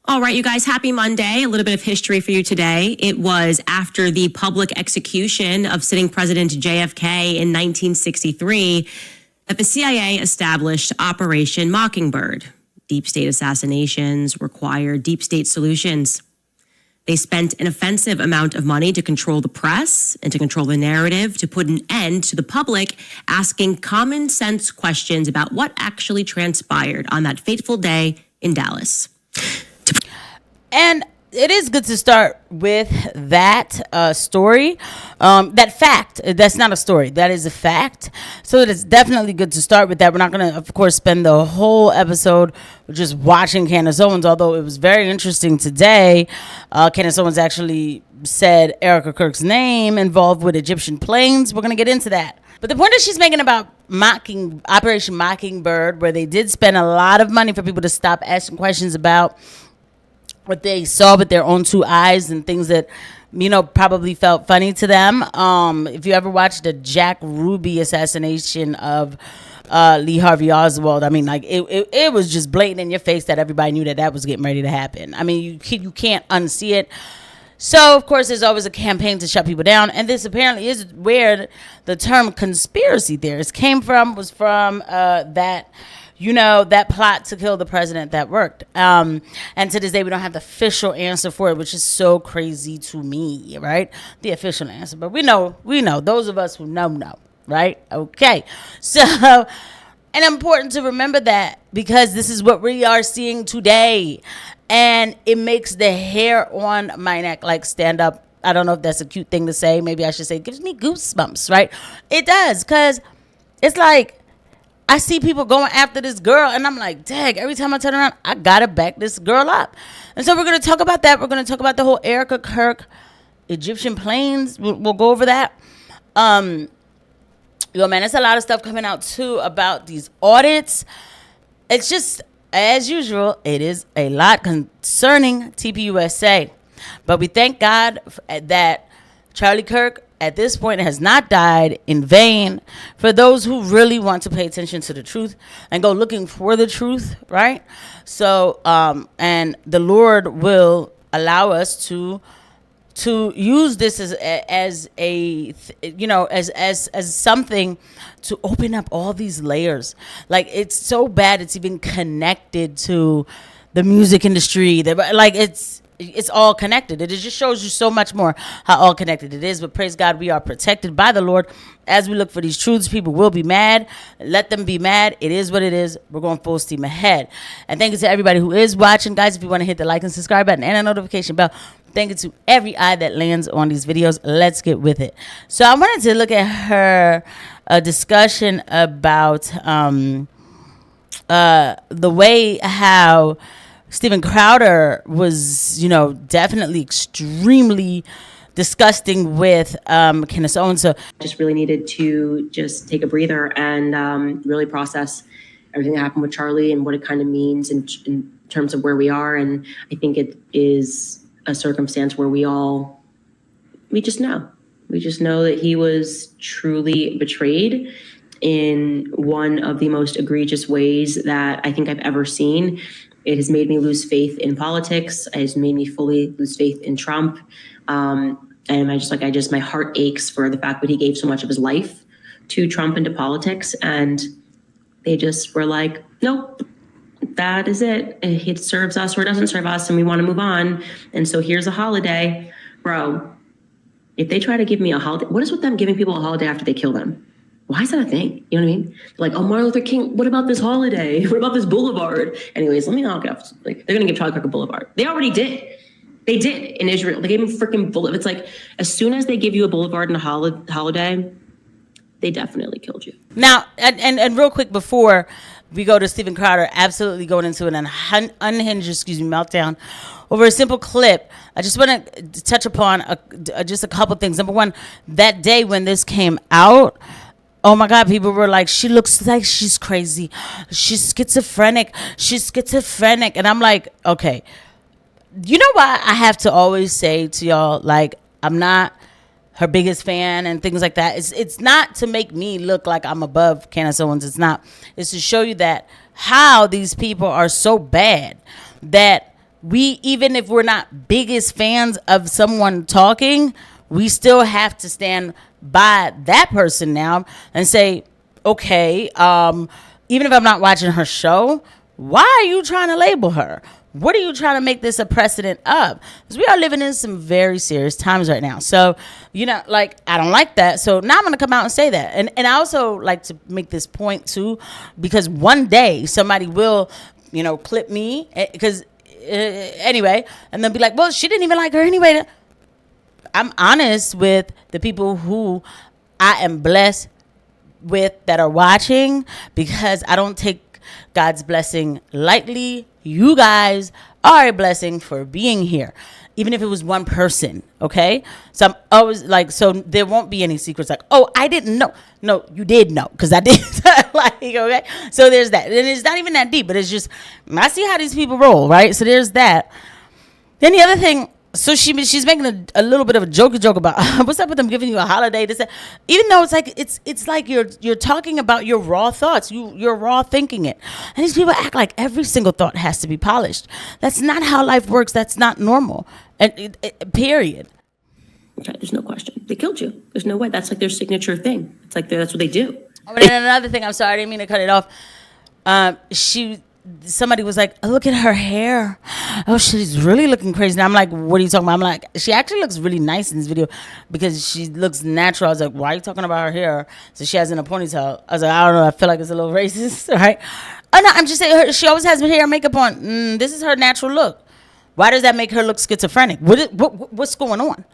All right, you guys, happy Monday. A little bit of history for you today. It was after the public execution of sitting President JFK in 1963 that the CIA established Operation Mockingbird. Deep state assassinations require deep state solutions. They spent an offensive amount of money to control the press and to control the narrative, to put an end to the public asking common sense questions about what actually transpired on that fateful day in Dallas. And it is good to start with that story, that fact. That's not a story. That is a fact. So it is definitely good to start with that. We're not going to, of course, spend the whole episode just watching Candace Owens, although it was very interesting today. Candace Owens actually said Erika Kirk's name involved with Egyptian planes. We're going to get into that. But the point that she's making about Operation Mockingbird, where they did spend a lot of money for people to stop asking questions about what they saw with their own two eyes and things that, probably felt funny to them. If you ever watched the Jack Ruby assassination of Lee Harvey Oswald, it was just blatant in your face that everybody knew that was getting ready to happen. I mean, you can't unsee it. So, of course, there's always a campaign to shut people down. And this apparently is where the term conspiracy theorist came from, was from that plot to kill the president that worked. And to this day, we don't have the official answer for it, which is so crazy to me, right? The official answer. But we know. Those of us who know, right? Okay. So, and important to remember that, because this is what we are seeing today. And it makes the hair on my neck stand up. I don't know if that's a cute thing to say. Maybe I should say it gives me goosebumps, right? It does, because it's like I see people going after this girl, and I'm like, dang, every time I turn around, I gotta back this girl up. And so we're going to talk about that. We're going to talk about the whole Erika Kirk Egyptian planes. We'll go over that. Man, there's a lot of stuff coming out, too, about these audits. It's just, as usual, it is a lot concerning TPUSA. But we thank God that Charlie Kirk, at this point, has not died in vain. For those who really want to pay attention to the truth and go looking for the truth, right? So, and the Lord will allow us to use this as something to open up all these layers. Like, it's so bad it's even connected to the music industry. It's all connected. It just shows you so much more how all connected it is. But praise God, we are protected by the Lord as we look for these truths. People will be mad. Let them be mad. It is what it is. We're going full steam ahead. And thank you to everybody who is watching. Guys, if you want to hit the like and subscribe button and a notification bell, thank you to every eye that lands on these videos. Let's get with it. So I wanted to look at her discussion about the way how Steven Crowder was, definitely extremely disgusting with Candace Owens. So just really needed to just take a breather and really process everything that happened with Charlie and what it kind of means in terms of where we are. And I think it is a circumstance where we just know. We just know that he was truly betrayed in one of the most egregious ways that I think I've ever seen. It has made me lose faith in politics. It has made me fully lose faith in Trump. And my heart aches for the fact that he gave so much of his life to Trump and to politics. And they just were like, nope, that is it. It serves us or it doesn't serve us, and we want to move on. And so here's a holiday. Bro, if they try to give me a holiday, what is with them giving people a holiday after they kill them? Why is that a thing? You know what I mean? Like, oh, Martin Luther King, what about this holiday? What about this boulevard? Anyways, let me knock it off. Like, they're going to give Charlie Kirk a boulevard. They already did. They did in Israel. They gave him freaking boulevard. It's like, as soon as they give you a boulevard and a holiday, they definitely killed you. Now, and real quick before we go to Steven Crowder, absolutely going into an unhinged, meltdown over a simple clip. I just want to touch upon just a couple things. Number one, that day when this came out, oh my God, people were like, she looks like she's crazy. She's schizophrenic. And I'm like, okay. You know why I have to always say to y'all, like, I'm not her biggest fan and things like that. It's not to make me look like I'm above Candace Owens. It's not. It's to show you that how these people are so bad that we, even if we're not biggest fans of someone talking, we still have to stand by that person now and say, okay, even if I'm not watching her show, why are you trying to label her? What are you trying to make this a precedent of? Because we are living in some very serious times right now. So, like, I don't like that. So now I'm going to come out and say that. And I also like to make this point, too, because one day somebody will, clip me. Because, anyway, and then be like, well, she didn't even like her anyway. I'm honest with the people who I am blessed with that are watching, because I don't take God's blessing lightly. You guys are a blessing for being here, even if it was one person. Okay, so I'm always like, so there won't be any secrets like, oh, I didn't know. No, you did know, because I did. Like, okay, so there's that, and it's not even that deep, but it's just, I see how these people roll, right? So there's that. Then the other thing, so she's making a little bit of a joke about what's up with them giving you a holiday. This, even though it's like you're talking about your raw thoughts, you're raw thinking it, and these people act like every single thought has to be polished. That's not how life works. That's not normal. And period. Okay, there's no question. They killed you. There's no way. That's like their signature thing. It's like that's what they do. Oh, and then another thing. I'm sorry, I didn't mean to cut it off. Somebody was like, oh, look at her hair. Oh, she's really looking crazy. And I'm like, what are you talking about? I'm like, she actually looks really nice in this video because she looks natural. I was like, why are you talking about her hair? So she has in a ponytail. I was like, I don't know. I feel like it's a little racist, right? Oh, no, I'm just saying she always has hair and makeup on. This is her natural look. Why does that make her look schizophrenic? What's going on?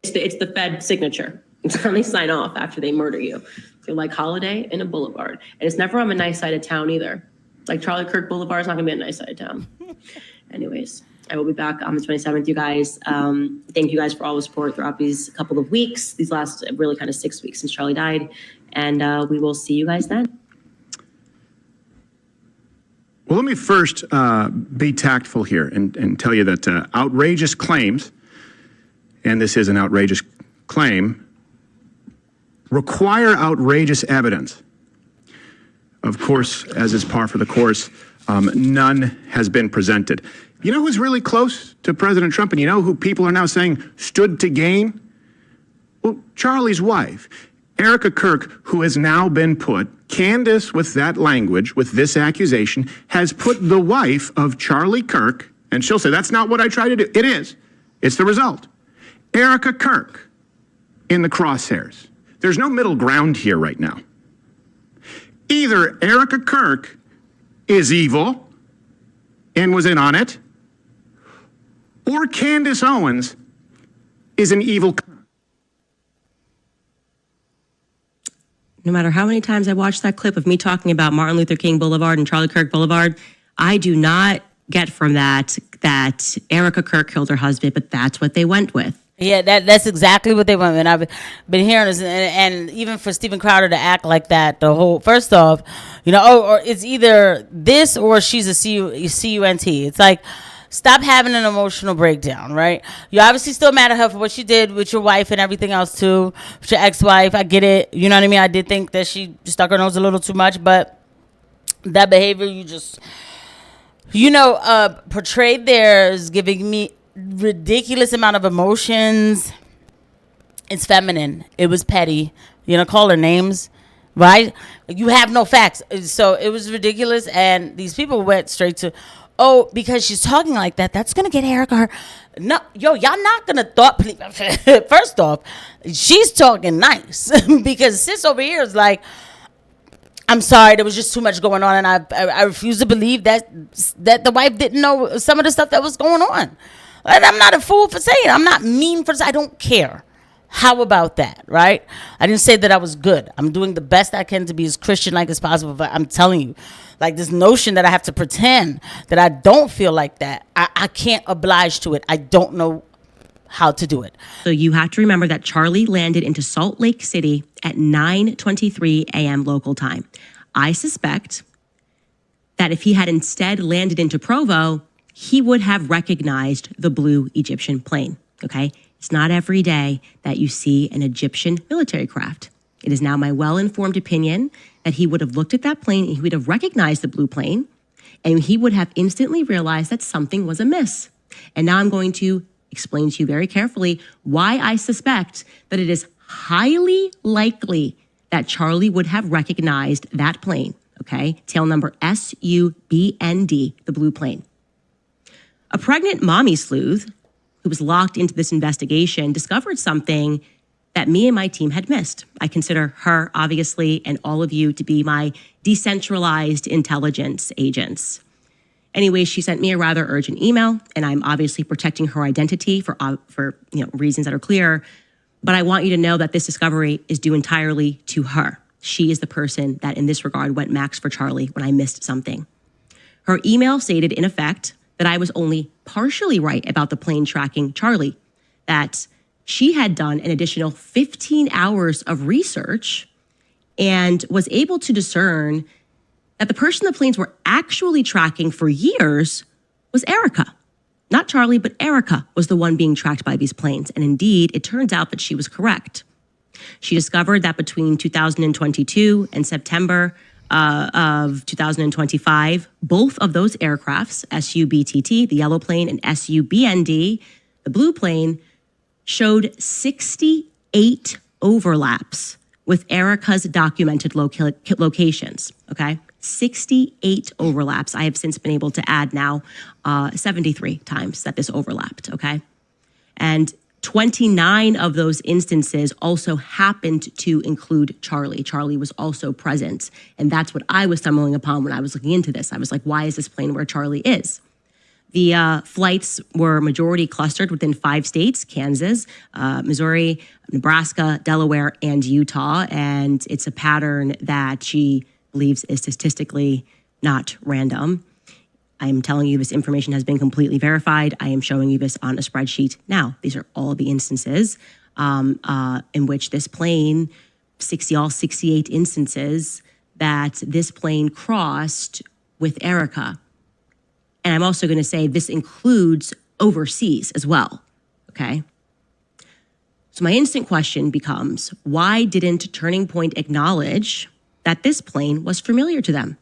It's the Fed signature. It's how they sign off after they murder you. They're like Holiday in a boulevard. And it's never on a nice side of town either. Like Charlie Kirk Boulevard is not going to be a nice side of town. Anyways, I will be back on the 27th, you guys. Thank you guys for all the support throughout these couple of weeks, these last really kind of 6 weeks since Charlie died. And we will see you guys then. Well, let me first be tactful here and tell you that outrageous claims, and this is an outrageous claim, require outrageous evidence. Of course, as is par for the course, none has been presented. You know who's really close to President Trump, and you know who people are now saying stood to gain? Well, Charlie's wife, Erika Kirk, who has now been put, Candace with that language, with this accusation, has put the wife of Charlie Kirk, and she'll say, that's not what I tried to do. It is. It's the result. Erika Kirk in the crosshairs. There's no middle ground here right now. Either Erika Kirk is evil and was in on it, or Candace Owens is an evil. No matter how many times I watch that clip of me talking about Martin Luther King Boulevard and Charlie Kirk Boulevard, I do not get from that Erika Kirk killed her husband, but that's what they went with. Yeah, that's exactly what they want. And I've been hearing this, and even for Steven Crowder to act like that, first off, or it's either this or she's a CUNT. It's like, stop having an emotional breakdown, right? You're obviously still mad at her for what she did with your wife and everything else too, with your ex-wife. I get it. You know what I mean? I did think that she stuck her nose a little too much, but that behavior you just, portrayed there is giving me ridiculous amount of emotions. It's feminine. It was petty. Call her names, right? You have no facts. So it was ridiculous, and these people went straight to, oh, because she's talking like that, that's gonna get Erika her. No, y'all not gonna thought. First off, she's talking nice because sis over here is like, I'm sorry, there was just too much going on, and I refuse to believe that the wife didn't know some of the stuff that was going on. And I'm not a fool for saying it. I'm not mean for saying I don't care. How about that, right? I didn't say that I was good. I'm doing the best I can to be as Christian-like as possible, but I'm telling you, like this notion that I have to pretend that I don't feel like that, I can't oblige to it. I don't know how to do it. So you have to remember that Charlie landed into Salt Lake City at 9:23 a.m. local time. I suspect that if he had instead landed into Provo, he would have recognized the blue Egyptian plane, okay? It's not every day that you see an Egyptian military craft. It is now my well-informed opinion that he would have looked at that plane and he would have recognized the blue plane, and he would have instantly realized that something was amiss. And now I'm going to explain to you very carefully why I suspect that it is highly likely that Charlie would have recognized that plane, okay? Tail number SUBND, the blue plane. A pregnant mommy sleuth who was locked into this investigation discovered something that me and my team had missed. I consider her, obviously, and all of you to be my decentralized intelligence agents. Anyway, she sent me a rather urgent email, and I'm obviously protecting her identity for reasons that are clear. But I want you to know that this discovery is due entirely to her. She is the person that, in this regard, went max for Charlie when I missed something. Her email stated, in effect, that I was only partially right about the plane tracking Charlie, that she had done an additional 15 hours of research and was able to discern that the person the planes were actually tracking for years was Erika. Not Charlie, but Erika was the one being tracked by these planes. And indeed, it turns out that she was correct. She discovered that between 2022 and September of 2025, both of those aircrafts, SUBTT, the yellow plane, and SUBND, the blue plane, showed 68 overlaps with Erika's documented locations, okay? 68 overlaps. I have since been able to add now 73 times that this overlapped, okay? And 29 of those instances also happened to include Charlie. Charlie was also present. And that's what I was stumbling upon when I was looking into this. I was like, why is this plane where Charlie is? The flights were majority clustered within 5 states: Kansas, Missouri, Nebraska, Delaware, and Utah. And it's a pattern that she believes is statistically not random. I am telling you this information has been completely verified. I am showing you this on a spreadsheet now. These are all the instances in which this plane, 68 instances that this plane crossed with Erika. And I'm also going to say this includes overseas as well, okay? So my instant question becomes, why didn't Turning Point acknowledge that this plane was familiar to them?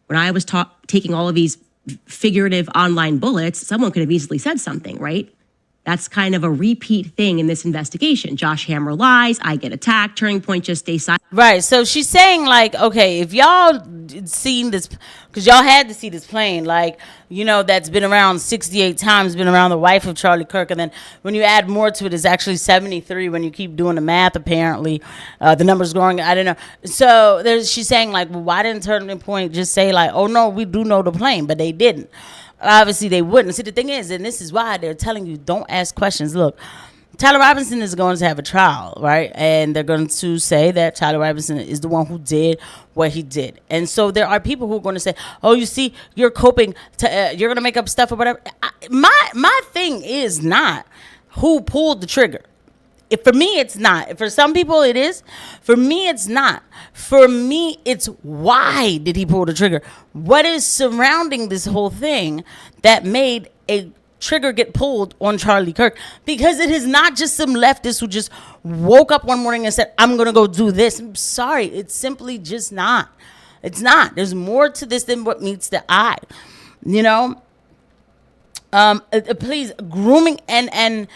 When I was taking all of these figurative online bullets, someone could have easily said something, right? That's kind of a repeat thing in this investigation. Josh Hammer lies, I get attacked, Turning Point just stays silent. Right. So she's saying, like, okay, if y'all seen this, because y'all had to see this plane, like, you know, that's been around 68 times, been around the wife of Charlie Kirk. And then when you add more to it, it's actually 73 when you keep doing the math, apparently. The number's growing. I don't know. So she's saying, like, well, why didn't Turning Point just say, like, oh, no, we do know the plane, but they didn't. Obviously, they wouldn't. See, the thing is, and this is why they're telling you, don't ask questions. Look, Tyler Robinson is going to have a trial, right? And they're going to say that Tyler Robinson is the one who did what he did. And so there are people who are going to say, oh, you see, you're coping, you're going to make up stuff or whatever. My thing is not who pulled the trigger. For me, it's not. For some people, it is. For me, it's not. For me, it's why did he pull the trigger? What is surrounding this whole thing that made a trigger get pulled on Charlie Kirk? Because it is not just some leftist who just woke up one morning and said, I'm going to go do this. I'm sorry. It's simply just not. It's not. There's more to this than what meets the eye. You know? Please, grooming and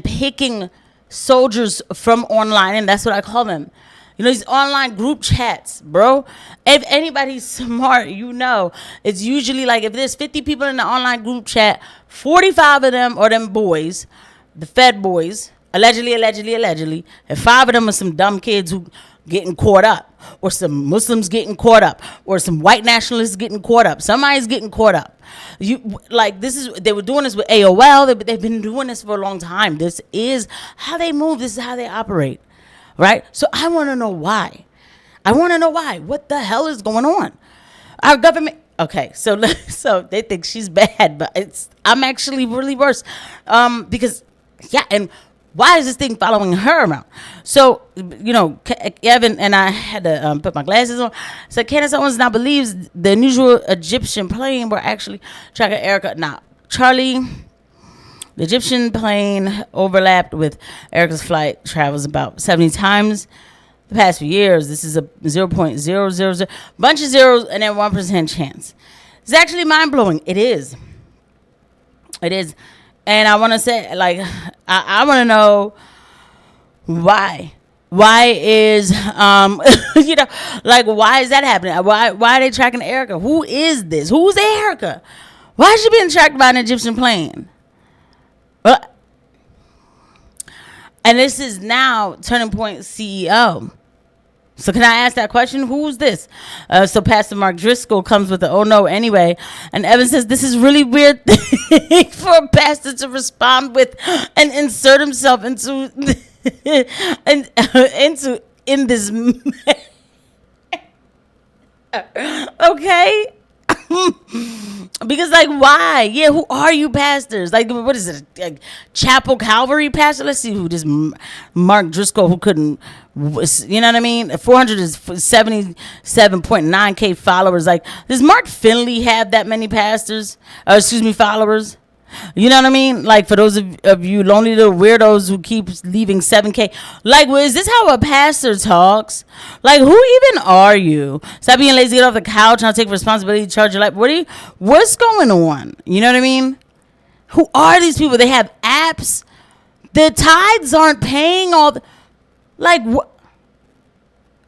picking soldiers from online, and that's what I call them. You know, these online group chats, bro. If anybody's smart, you know, it's usually like if there's 50 people in the online group chat, 45 of them are them boys, the Fed boys, allegedly, and 5 of them are some dumb kids who getting caught up, or some Muslims getting caught up, or some white nationalists getting caught up. Somebody's getting caught up. They were doing this with AOL. They've been doing this for a long time. This is how they move. This is how they operate, right? So I want to know why. What the hell is going on? Our government. Okay, so they think she's bad, but I'm actually really worse, because and why is this thing following her around? So, you know, Evan and I had to put my glasses on. So Candace Owens now believes the unusual Egyptian plane were actually tracking Erika. Now, Charlie, the Egyptian plane overlapped with Erika's flight, travels about 70 times. the past few years, this is a 0.000, bunch of zeros, and then 1% chance. It's actually mind-blowing. It is. It is. And I want to say, like, I want to know why. Why is, like, why is that happening? Why are they tracking Erika? Who is this? Who's Erika? Why is she being tracked by an Egyptian plane? Well, and this is now Turning Point CEO. So can I ask that question? Who's this? So Pastor Mark Driscoll comes with the "oh no" anyway, and Evans says this is really weird thing for a pastor to respond with and insert himself into in this. Okay. Because, like, why? Yeah, who are you pastors? Like, what is it? Like, Chapel Calvary pastor? Let's see who this Mark Driscoll, who couldn't, you know what I mean? 477.9K followers. Like, does Mark Finley have that many pastors? Followers? You know what I mean? Like, for those of you lonely little weirdos who keep leaving 7K. Like, well, is this how a pastor talks? Like, who even are you? Stop being lazy, get off the couch, and take responsibility, charge your life. What's going on? You know what I mean? Who are these people? They have apps. The tithes aren't paying all the, like, what?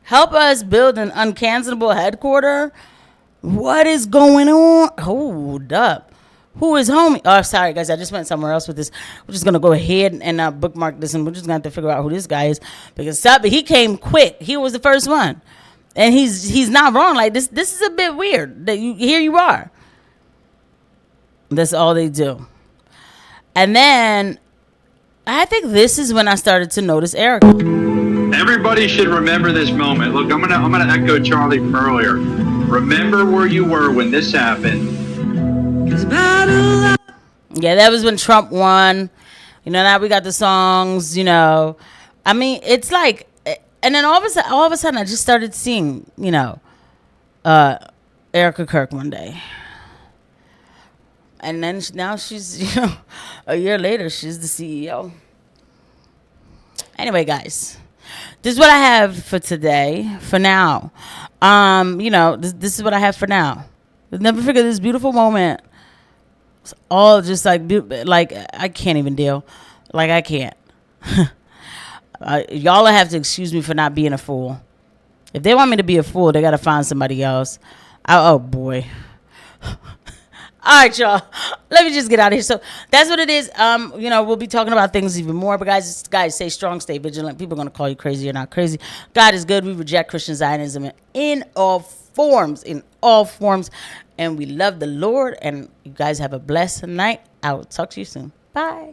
Help us build an uncancelable headquarter? What is going on? Hold up. Who is homie? Oh, sorry, guys. I just went somewhere else with this. We're just going to go ahead and bookmark this, and we're just going to have to figure out who this guy is. Because he came quick. He was the first one. And he's not wrong. Like, this is a bit weird. Here you are. That's all they do. And then, I think this is when I started to notice Erika. Everybody should remember this moment. Look, I'm gonna echo Charlie from earlier. Remember where you were when this happened. Yeah, that was when Trump won. You know, now we got the songs, you know. I mean, it's like, and then all of a sudden I just started seeing, you know, Erika Kirk one day. And then now she's, you know, a year later, she's the CEO. Anyway, guys, this is what I have for today, for now. You know, this is what I have for now. Never forget this beautiful moment. It's all just like I can't even deal. Like, I can't. Y'all have to excuse me for not being a fool. If they want me to be a fool, they got to find somebody else. Oh, boy. All right, y'all. Let me just get out of here. So that's what it is. You know, we'll be talking about things even more. But guys, stay strong, stay vigilant. People are going to call you crazy. You're not crazy. God is good. We reject Christian Zionism in all forms. And we love the Lord. And you guys have a blessed night. I will talk to you soon. Bye.